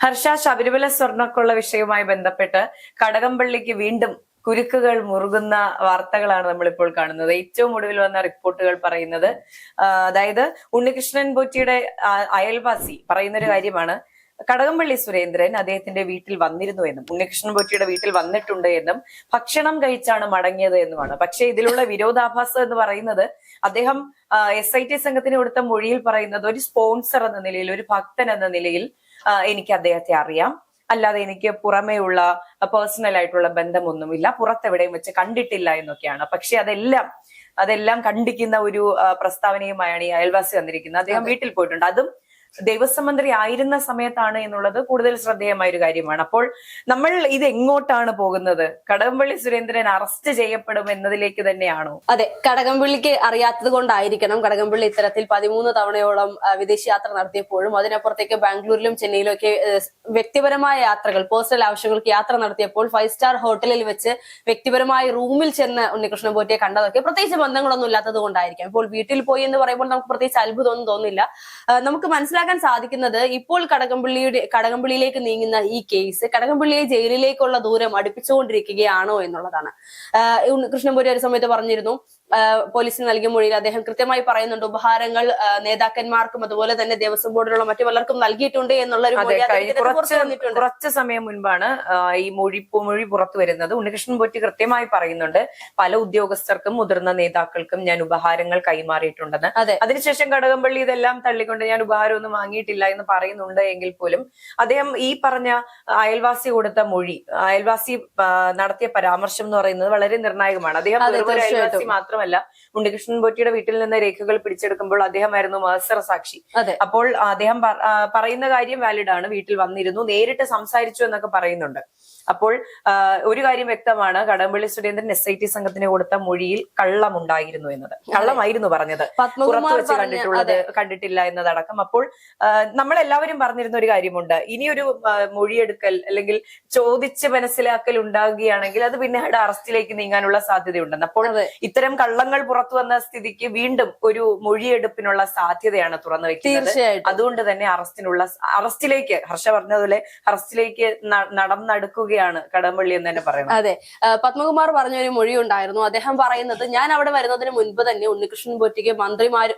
ഹർഷ, ശബരിമല സ്വർണ്ണക്കൊള്ള വിഷയവുമായി ബന്ധപ്പെട്ട് കടകംപള്ളിക്ക് വീണ്ടും കുരുക്കുകൾ മുറുകുന്ന വാർത്തകളാണ് നമ്മളിപ്പോൾ കാണുന്നത്. ഏറ്റവും ഒടുവിൽ വന്ന റിപ്പോർട്ടുകൾ പറയുന്നത് അതായത് ഉണ്ണികൃഷ്ണൻ പോറ്റിയുടെ അയൽവാസി പറയുന്ന ഒരു കാര്യമാണ്. കടകംപള്ളി സുരേന്ദ്രൻ അദ്ദേഹത്തിന്റെ വീട്ടിൽ വന്നിരുന്നു എന്നും ഉണ്ണികൃഷ്ണൻ പോറ്റിയുടെ വീട്ടിൽ വന്നിട്ടുണ്ട് എന്നും ഭക്ഷണം കഴിച്ചാണ് മടങ്ങിയത് എന്നുമാണ്. പക്ഷേ ഇതിലുള്ള വിരോധാഭാസം എന്ന് പറയുന്നത് അദ്ദേഹം SIT സംഘത്തിന് കൊടുത്ത മൊഴിയിൽ പറയുന്നത് ഒരു സ്പോൺസർ എന്ന നിലയിൽ, ഒരു ഭക്തൻ എന്ന നിലയിൽ എനിക്ക് അദ്ദേഹത്തെ അറിയാം, അല്ലാതെ എനിക്ക് പുറമേയുള്ള പേഴ്സണൽ ആയിട്ടുള്ള ബന്ധമൊന്നുമില്ല, പുറത്തെവിടെയും വെച്ച് കണ്ടിട്ടില്ല എന്നൊക്കെയാണ്. പക്ഷെ അതെല്ലാം കണ്ടിക്കുന്ന ഒരു പ്രസ്താവനയുമായാണ് ഈ അയൽവാസി വന്നിരിക്കുന്നത്. അദ്ദേഹം വീട്ടിൽ പോയിട്ടുണ്ട്, അതും ദേവസ്വം മന്ത്രി ആയിരുന്ന സമയത്താണ് എന്നുള്ളത് കൂടുതൽ ശ്രദ്ധേയമായ ഒരു കാര്യമാണ്. അപ്പോൾ നമ്മൾ ഇത് എങ്ങോട്ടാണ് പോകുന്നത്? കടകംപള്ളി സുരേന്ദ്രൻ അറസ്റ്റ് ചെയ്യപ്പെടും എന്നതിലേക്ക് തന്നെയാണോ? അതെ, കടകംപള്ളിക്ക് അറിയാത്തത് കൊണ്ടായിരിക്കണം കടകംപള്ളി ഇത്തരത്തിൽ 13 തവണയോളം വിദേശ യാത്ര നടത്തിയപ്പോഴും അതിനപ്പുറത്തേക്ക് ബാംഗ്ലൂരിലും ചെന്നൈയിലും ഒക്കെ വ്യക്തിപരമായ യാത്രകൾ, പേഴ്സണൽ ആവശ്യങ്ങൾക്ക് യാത്ര നടത്തിയപ്പോൾ 5 സ്റ്റാർ ഹോട്ടലിൽ വെച്ച് വ്യക്തിപരമായ റൂമിൽ ചെന്ന് ഉണ്ണികൃഷ്ണൻ പോറ്റിയെ കണ്ടതൊക്കെ പ്രത്യേകിച്ച് ബന്ധങ്ങളൊന്നും ഇല്ലാത്തത് കൊണ്ടായിരിക്കാം. ഇപ്പോൾ വീട്ടിൽ പോയി എന്ന് പറയുമ്പോൾ നമുക്ക് പ്രത്യേകിച്ച് അത്ഭുതമൊന്നും തോന്നില്ല. നമുക്ക് മനസ്സിലാക്കാൻ സാധിക്കുന്നത് ഇപ്പോൾ കടകംപള്ളിയിലേക്ക് നീങ്ങുന്ന ഈ കേസ് കടകംപള്ളിയെ ജയിലിലേക്കുള്ള ദൂരം അടുപ്പിച്ചുകൊണ്ടിരിക്കുകയാണോ എന്നുള്ളതാണ്. കൃഷ്ണൻ പോറ്റി ഒരു സമയത്ത് പറഞ്ഞിരുന്നു, പോലീസിന് നൽകിയ മൊഴിയിൽ അദ്ദേഹം കൃത്യമായി പറയുന്നുണ്ട്, ഉപഹാരങ്ങൾ നേതാക്കന്മാർക്കും അതുപോലെ തന്നെ ദേവസ്വം ബോർഡിലുള്ള മറ്റു പലർക്കും നൽകിയിട്ടുണ്ട് എന്നുള്ള ഒരു കുറച്ച് സമയം മുൻപാണ് ഈ മൊഴി പുറത്തു വരുന്നത്. ഉണ്ണികൃഷ്ണൻ പോറ്റി കൃത്യമായി പറയുന്നുണ്ട്, പല ഉദ്യോഗസ്ഥർക്കും മുതിർന്ന നേതാക്കൾക്കും ഞാൻ ഉപഹാരങ്ങൾ കൈമാറിയിട്ടുണ്ടെന്ന്. അതിനുശേഷം കടകംപള്ളി ഇതെല്ലാം തള്ളിക്കൊണ്ട് ഞാൻ ഉപഹാരമൊന്നും വാങ്ങിയിട്ടില്ല എന്ന് പറയുന്നുണ്ട് എങ്കിൽ പോലും അദ്ദേഹം ഈ പറഞ്ഞ അയൽവാസി കൊടുത്ത മൊഴി, അയൽവാസി നടത്തിയ പരാമർശം എന്ന് പറയുന്നത് വളരെ നിർണായകമാണ്. അദ്ദേഹം അയൽവാസി മാത്രമല്ല, ഉണ്ണികൃഷ്ണൻ പോറ്റിയുടെ വീട്ടിൽ നിന്ന് രേഖകൾ പിടിച്ചെടുക്കുമ്പോൾ അദ്ദേഹമായിരുന്നു മഹസർ സാക്ഷി. അപ്പോൾ അദ്ദേഹം പറയുന്ന കാര്യം വാലിഡ് ആണ്, വീട്ടിൽ വന്നിരുന്നു, നേരിട്ട് സംസാരിച്ചു എന്നൊക്കെ പറയുന്നുണ്ട്. അപ്പോൾ ഒരു കാര്യം വ്യക്തമാണ്, കടകംപള്ളി സുരേന്ദ്രൻ SIT സംഘത്തിന് കൊടുത്ത മൊഴിയിൽ കള്ളമുണ്ടായിരുന്നു എന്നത്, കള്ളമായിരുന്നു പറഞ്ഞത്, പുറത്തു വെച്ച് കണ്ടിട്ടില്ല എന്നതടക്കം. അപ്പോൾ നമ്മളെല്ലാവരും പറഞ്ഞിരുന്ന ഒരു കാര്യമുണ്ട്, ഇനിയൊരു മൊഴിയെടുക്കൽ അല്ലെങ്കിൽ ചോദിച്ച് മനസ്സിലാക്കൽ ഉണ്ടാകുകയാണെങ്കിൽ അത് പിന്നീട് അറസ്റ്റിലേക്ക് നീങ്ങാനുള്ള സാധ്യതയുണ്ടെന്ന്. അപ്പോൾ ഇത്തരം കള്ളങ്ങൾ പുറത്തു വന്ന സ്ഥിതിക്ക് വീണ്ടും ഒരു മൊഴിയെടുപ്പിനുള്ള സാധ്യതയാണ് തുറന്നു വെക്കുന്നത്. അതുകൊണ്ട് തന്നെ അറസ്റ്റിലേക്ക് ഹർഷ പറഞ്ഞതുപോലെ അറസ്റ്റിലേക്ക് നടന്നെടുക്കുകയാണ് കടകംപള്ളി എന്ന് തന്നെ പറയുന്നത്. അതെ, പത്മകുമാർ പറഞ്ഞൊരു മൊഴി ഉണ്ടായിരുന്നു. അദ്ദേഹം പറയുന്നത്, ഞാൻ അവിടെ വരുന്നതിന് മുൻപ് തന്നെ ഉണ്ണികൃഷ്ണൻ പോറ്റിക്ക്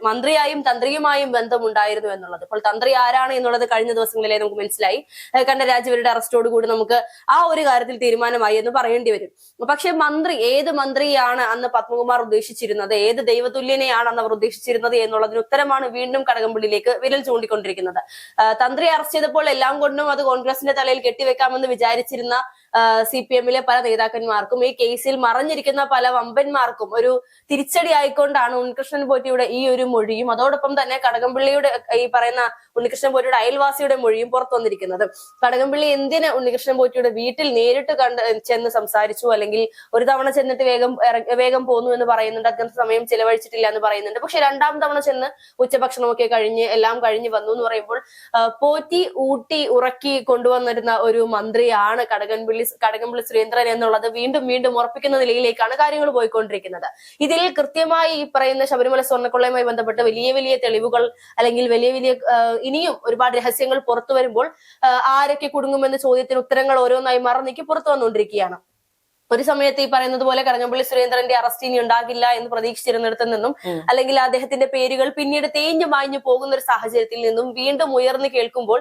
മന്ത്രിയായും തന്ത്രിയുമായും ബന്ധമുണ്ടായിരുന്നു എന്നുള്ളത്. അപ്പോൾ തന്ത്രി ആരാണ് എന്നുള്ളത് കഴിഞ്ഞ ദിവസങ്ങളിലെ നമുക്ക് മനസ്സിലായി. കണ്ഠരാജുവരുടെ അറസ്റ്റോട് കൂടി നമുക്ക് ആ ഒരു കാര്യത്തിൽ തീരുമാനമായി എന്ന് പറയേണ്ടി വരും. പക്ഷെ ഏത് മന്ത്രിയാണ് അന്ന് പത്മകുമാർ ഉദ്ദേശിച്ചിരുന്നത്, ഏത് ദൈവതുല്യനെയാണ് അന്ന് അവർ ഉദ്ദേശിച്ചിരുന്നത് എന്നുള്ളതിന് ഉത്തരമാണ് വീണ്ടും കടകംപള്ളിയിലേക്ക് വിരൽ ചൂണ്ടിക്കൊണ്ടിരിക്കുന്നത്. തന്ത്രി അറസ്റ്റ് ചെയ്തപ്പോൾ എല്ലാം കൊണ്ടും അത് കോൺഗ്രസിന്റെ തലയിൽ കെട്ടിവെക്കാമെന്ന് വിചാരിച്ചിരുന്ന CPM-ലെ പല നേതാക്കന്മാർക്കും ഈ കേസിൽ മറഞ്ഞിരിക്കുന്ന പല വമ്പന്മാർക്കും ഒരു തിരിച്ചടി ആയിക്കൊണ്ടാണ് ഉണ്ണികൃഷ്ണൻ പോറ്റിയുടെ ഈ ഒരു മൊഴിയും അതോടൊപ്പം തന്നെ കടകംപള്ളിയുടെ ഈ പറയുന്ന ഉണ്ണികൃഷ്ണൻ പോറ്റിയുടെ അയൽവാസിയുടെ മൊഴിയും പുറത്തു വന്നിരിക്കുന്നത്. കടകംപള്ളി എന്തിന് ഉണ്ണികൃഷ്ണൻ പോറ്റിയുടെ വീട്ടിൽ നേരിട്ട് ചെന്ന് സംസാരിച്ചു, അല്ലെങ്കിൽ ഒരു തവണ ചെന്നിട്ട് വേഗം പോന്നു എന്ന് പറയുന്നുണ്ട്, അതിനകത്ത് സമയം ചിലവഴിച്ചിട്ടില്ല എന്ന് പറയുന്നുണ്ട്. പക്ഷെ 2ാം തവണ ചെന്ന് ഉച്ചഭക്ഷണമൊക്കെ എല്ലാം കഴിഞ്ഞ് വന്നു എന്ന് പറയുമ്പോൾ പോറ്റി ഊട്ടി ഉറക്കി കൊണ്ടുവന്നിരുന്ന ഒരു മന്ത്രിയാണ് കടകംപള്ളി സുരേന്ദ്രൻ എന്നുള്ളത് വീണ്ടും ഉറപ്പിക്കുന്ന നിലയിലേക്കാണ് കാര്യങ്ങൾ പോയിക്കൊണ്ടിരിക്കുന്നത്. ഇതിൽ കൃത്യമായി ഈ പറയുന്ന ശബരിമല സ്വർണ്ണക്കൊള്ളയുമായി ബന്ധപ്പെട്ട് വലിയ തെളിവുകൾ അല്ലെങ്കിൽ വലിയ ഇനിയും ഒരുപാട് രഹസ്യങ്ങൾ പുറത്തു വരുമ്പോൾ ആരൊക്കെ കുടുങ്ങുമെന്ന ചോദ്യത്തിന് ഉത്തരങ്ങൾ ഓരോന്നായി മറന്നേക്ക് പുറത്തു വന്നുകൊണ്ടിരിക്കുകയാണ്. ഒരു സമയത്ത് ഈ പറയുന്നത് പോലെ കടകംപള്ളി സുരേന്ദ്രന്റെ അറസ്റ്റ് ഇനി ഉണ്ടാകില്ല എന്ന് പ്രതീക്ഷിച്ചിരുന്നിടത്തു നിന്നും, അല്ലെങ്കിൽ അദ്ദേഹത്തിന്റെ പേരുകൾ പിന്നീട് തേഞ്ഞു മാഞ്ഞു പോകുന്ന ഒരു സാഹചര്യത്തിൽ നിന്നും വീണ്ടും ഉയർന്നു കേൾക്കുമ്പോൾ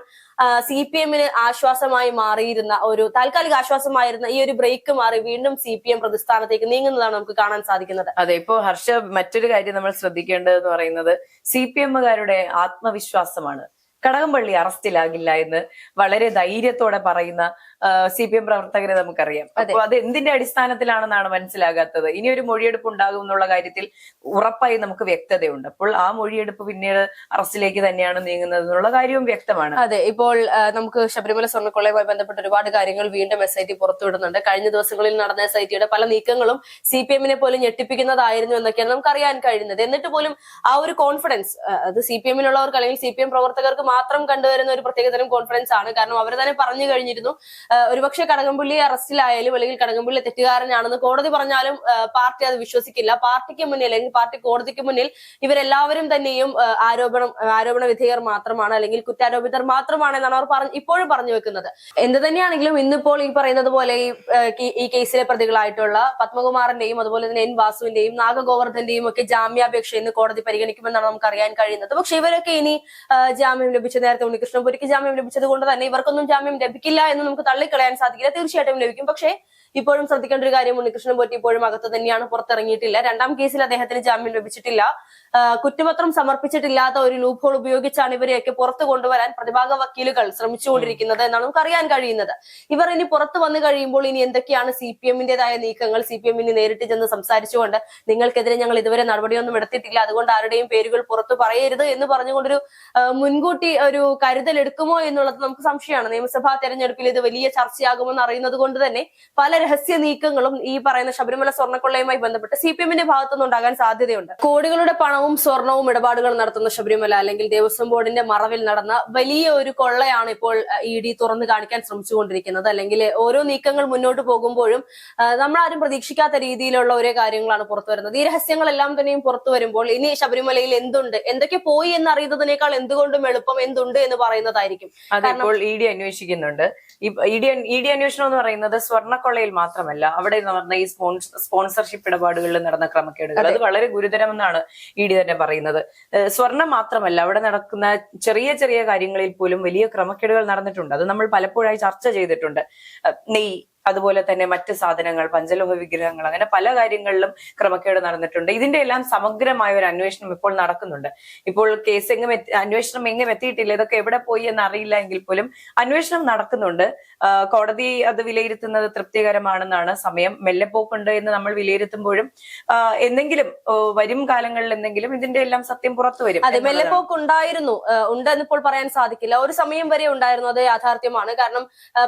CPM-ന് ആശ്വാസമായി മാറിയിരുന്ന ഒരു താൽക്കാലിക ആശ്വാസമായിരുന്ന ഈ ഒരു ബ്രേക്ക് മാറി വീണ്ടും CPM പ്രതിസ്ഥാനത്തേക്ക് നീങ്ങുന്നതാണ് നമുക്ക് കാണാൻ സാധിക്കുന്നത്. അതെ, ഇപ്പോ ഹർഷ, മറ്റൊരു കാര്യം നമ്മൾ ശ്രദ്ധിക്കേണ്ടതെന്ന് പറയുന്നത് CPM-കാരുടെ ആത്മവിശ്വാസമാണ്. കടകംപള്ളി അറസ്റ്റിലാകില്ല എന്ന് വളരെ ധൈര്യത്തോടെ പറയുന്ന CPM പ്രവർത്തകരെ നമുക്കറിയാം. അപ്പൊ അത് എന്തിന്റെ അടിസ്ഥാനത്തിലാണെന്നാണ് മനസ്സിലാകാത്തത്. ഇനിയൊരു മൊഴിയെടുപ്പ് ഉണ്ടാകും എന്നുള്ള കാര്യത്തിൽ ഉറപ്പായി നമുക്ക് വ്യക്തതയുണ്ട്. അപ്പോൾ ആ മൊഴിയെടുപ്പ് പിന്നീട് അറസ്റ്റിലേക്ക് തന്നെയാണ് നീങ്ങുന്നത് എന്നുള്ള കാര്യവും വ്യക്തമാണ്. അതെ, ഇപ്പോൾ നമുക്ക് ശബരിമല സ്വർണ്ണക്കൊള്ളയുമായി ബന്ധപ്പെട്ട ഒരുപാട് കാര്യങ്ങൾ വീണ്ടും SIT പുറത്തുവിടുന്നുണ്ട്. കഴിഞ്ഞ ദിവസങ്ങളിൽ നടന്ന SIT-യുടെ പല നീക്കങ്ങളും CPM-നെ പോലും ഞെട്ടിപ്പിക്കുന്നതായിരുന്നു എന്നൊക്കെയാണ് നമുക്ക് അറിയാൻ കഴിയുന്നത്. എന്നിട്ട് പോലും ആ ഒരു കോൺഫിഡൻസ് അത് CPM-ലുള്ളവർക്ക് അല്ലെങ്കിൽ CPM പ്രവർത്തകർക്ക് മാത്രം കണ്ടുവരുന്ന ഒരു പ്രത്യേകതരം കോൺഫിഡൻസ് ആണ്. കാരണം അവർ തന്നെ പറഞ്ഞു കഴിഞ്ഞിരുന്നു, ഒരുപക്ഷെ കടകംപള്ളി അറസ്റ്റിലായാലും അല്ലെങ്കിൽ കടകംപള്ളി തെറ്റുകാരനാണെന്ന് കോടതി പറഞ്ഞാലും പാർട്ടി അത് വിശ്വസിക്കില്ല. പാർട്ടിക്ക് മുന്നിൽ അല്ലെങ്കിൽ പാർട്ടി കോടതിക്ക് മുന്നിൽ ഇവരെല്ലാവരും തന്നെയും ആരോപണ വിധേയർ മാത്രമാണ്, അല്ലെങ്കിൽ കുറ്റാരോപിതർ മാത്രമാണ് എന്നാണ് അവർ ഇപ്പോഴും പറഞ്ഞു വെക്കുന്നത്. എന്ത് തന്നെയാണെങ്കിലും ഇന്നിപ്പോൾ ഈ പറയുന്നത് പോലെ ഈ കേസിലെ പ്രതികളായിട്ടുള്ള പത്മകുമാറിന്റെയും അതുപോലെ തന്നെ എൻ വാസുവിന്റെയും നാഗഗോവർദ്ധന്റെയും ഒക്കെ ജാമ്യാപേക്ഷ ഇന്ന് കോടതി പരിഗണിക്കുമെന്നാണ് നമുക്ക് അറിയാൻ കഴിയുന്നത്. പക്ഷെ ഇവരൊക്കെ ഇനി ജാമ്യം ലഭിച്ച, നേരത്തെ ഉണ്ണികൃഷ്ണൻപുരിക്ക് ജാമ്യം ലഭിച്ചത് കൊണ്ട് തന്നെ ഇവർക്കൊന്നും ജാമ്യം ലഭിക്കില്ല എന്ന് നമുക്ക് തള്ളിക്കളയാൻ സാധിക്കില്ല. തീർച്ചയായിട്ടും ലഭിക്കും. പക്ഷേ ഇപ്പോഴും ശ്രദ്ധിക്കേണ്ട ഒരു കാര്യം, ഉണ്ണികൃഷ്ണൻപൊറ്റി ഇപ്പോഴും അകത്ത് തന്നെയാണ്, പുറത്തിറങ്ങിയിട്ടില്ല. രണ്ടാം കേസിൽ അദ്ദേഹത്തിന് ജാമ്യം ലഭിച്ചിട്ടില്ല. കുറ്റപത്രം സമർപ്പിച്ചിട്ടില്ലാത്ത ഒരു ലൂപ്പ് ഹോൾ ഉപയോഗിച്ചാണ് ഇവരെയൊക്കെ പുറത്തു കൊണ്ടുവരാൻ പ്രതിഭാഗ വക്കീലുകൾ ശ്രമിച്ചുകൊണ്ടിരിക്കുന്നത് എന്നാണ് നമുക്ക് അറിയാൻ കഴിയുന്നത്. ഇവർ ഇനി പുറത്തു വന്നു കഴിയുമ്പോൾ ഇനി എന്തൊക്കെയാണ് CPM-ന്റേതായ നീക്കങ്ങൾ, CPM-ന് നേരിട്ട് ചെന്ന് സംസാരിച്ചുകൊണ്ട് നിങ്ങൾക്കെതിരെ ഞങ്ങൾ ഇതുവരെ നടപടിയൊന്നും എടുത്തിട്ടില്ല, അതുകൊണ്ട് ആരുടെയും പേരുകൾ പുറത്തു പറയരുത് എന്ന് പറഞ്ഞുകൊണ്ടൊരു മുൻകൂട്ടി ഒരു കരുതൽ എടുക്കുമോ എന്നുള്ളത് നമുക്ക് സംശയമാണ്. നിയമസഭാ തെരഞ്ഞെടുപ്പിൽ ഇത് വലിയ ചർച്ചയാകുമെന്ന് അറിയുന്നത് കൊണ്ട് തന്നെ പല രഹസ്യ നീക്കങ്ങളും ഈ പറയുന്ന ശബരിമല സ്വർണ്ണക്കൊള്ളയുമായി ബന്ധപ്പെട്ട് CPM-ന്റെ ഭാഗത്തുനിന്ന് ഉണ്ടാകാൻ സാധ്യതയുണ്ട്. കോടികളുടെ പണവും സ്വർണവും ഇടപാടുകൾ നടത്തുന്ന ശബരിമല അല്ലെങ്കിൽ ദേവസ്വം ബോർഡിന്റെ മറവിൽ നടന്ന വലിയ ഒരു കൊള്ളയാണ് ഇപ്പോൾ ED തുറന്നു കാണിക്കാൻ ശ്രമിച്ചുകൊണ്ടിരിക്കുന്നത്. അല്ലെങ്കിൽ ഓരോ നീക്കങ്ങൾ മുന്നോട്ട് പോകുമ്പോഴും നമ്മളാരും പ്രതീക്ഷിക്കാത്ത രീതിയിലുള്ള ഓരോ കാര്യങ്ങളാണ് പുറത്തു വരുന്നത്. ഈ രഹസ്യങ്ങളെല്ലാം തന്നെയും പുറത്തു വരുമ്പോൾ ഇനി ശബരിമലയിൽ എന്തുണ്ട്, എന്തൊക്കെ പോയി എന്ന് അറിയുന്നതിനേക്കാൾ എന്തുകൊണ്ടും എളുപ്പം എന്തുണ്ട് എന്ന് പറയുന്നതായിരിക്കും. അതിപ്പോൾ ED അന്വേഷിക്കുന്നുണ്ട്. ED അന്വേഷണം എന്ന് പറയുന്നത് സ്വർണ്ണക്കൊള്ളയിൽ മാത്രമല്ല, അവിടെ നടന്ന ഈ സ്പോൺസർഷിപ്പ് ഇടപാടുകളിൽ നടന്ന ക്രമക്കേടുകൾ അത് വളരെ ഗുരുതരമെന്നാണ് ED തന്നെ പറയുന്നത്. സ്വർണം മാത്രമല്ല, അവിടെ നടക്കുന്ന ചെറിയ ചെറിയ കാര്യങ്ങളിൽ പോലും വലിയ ക്രമക്കേടുകൾ നടന്നിട്ടുണ്ട്. അത് നമ്മൾ പലപ്പോഴായി ചർച്ച ചെയ്തിട്ടുണ്ട്. നെയ്യ്, അതുപോലെ തന്നെ മറ്റ് സാധനങ്ങൾ, പഞ്ചലോഹ വിഗ്രഹങ്ങൾ, അങ്ങനെ പല കാര്യങ്ങളിലും ക്രമക്കേട് നടന്നിട്ടുണ്ട്. ഇതിന്റെ എല്ലാം സമഗ്രമായ ഒരു അന്വേഷണം ഇപ്പോൾ നടക്കുന്നുണ്ട്. ഇപ്പോൾ അന്വേഷണം എങ്ങും എത്തിയിട്ടില്ല, ഇതൊക്കെ എവിടെ പോയി എന്ന് അറിയില്ല എങ്കിൽ പോലും അന്വേഷണം നടക്കുന്നുണ്ട്. കോടതി അത് വിലയിരുത്തുന്നത് തൃപ്തികരമാണെന്നാണ്. സമയം മെല്ലെപ്പോക്കുണ്ട് എന്ന് നമ്മൾ വിലയിരുത്തുമ്പോഴും എന്തെങ്കിലും വരും കാലങ്ങളിൽ എന്തെങ്കിലും ഇതിന്റെ എല്ലാം സത്യം പുറത്തു വരും. അതെ, മെല്ലെപ്പോക്ക് ഉണ്ടായിരുന്നു, ഉണ്ടെന്ന് ഇപ്പോൾ പറയാൻ സാധിക്കില്ല. ഒരു സമയം വരെ ഉണ്ടായിരുന്നു, അത് യാഥാർത്ഥ്യമാണ്. കാരണം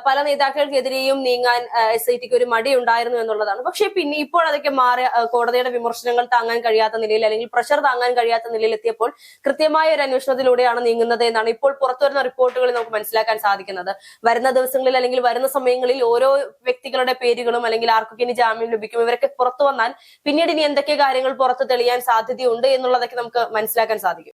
പല നേതാക്കൾക്കെതിരെയും നീങ്ങാൻ SITക്ക് ഒരു മടി ഉണ്ടായിരുന്നു എന്നുള്ളതാണ്. പക്ഷെ പിന്നെ ഇപ്പോൾ അതൊക്കെ മാറി കോടതിയുടെ വിമർശനങ്ങൾ താങ്ങാൻ കഴിയാത്ത നിലയിൽ അല്ലെങ്കിൽ പ്രഷർ താങ്ങാൻ കഴിയാത്ത നിലയിൽ എത്തിയപ്പോൾ കൃത്യമായ ഒരു അന്വേഷണത്തിലൂടെയാണ് നീങ്ങുന്നത് എന്നാണ് ഇപ്പോൾ പുറത്തുവരുന്ന റിപ്പോർട്ടുകളിൽ നമുക്ക് മനസ്സിലാക്കാൻ സാധിക്കുന്നത്. വരുന്ന ദിവസങ്ങളിൽ അല്ലെങ്കിൽ വരുന്ന സമയങ്ങളിൽ ഓരോ വ്യക്തികളുടെ പേരുകളും അല്ലെങ്കിൽ ആർക്കൊക്കെ ഇനി ജാമ്യം ലഭിക്കും, ഇവരൊക്കെ പുറത്തു വന്നാൽ പിന്നീട് ഇനി എന്തൊക്കെ കാര്യങ്ങൾ പുറത്ത് തെളിയാൻ സാധ്യതയുണ്ട് എന്നുള്ളതൊക്കെ നമുക്ക് മനസ്സിലാക്കാൻ സാധിക്കും.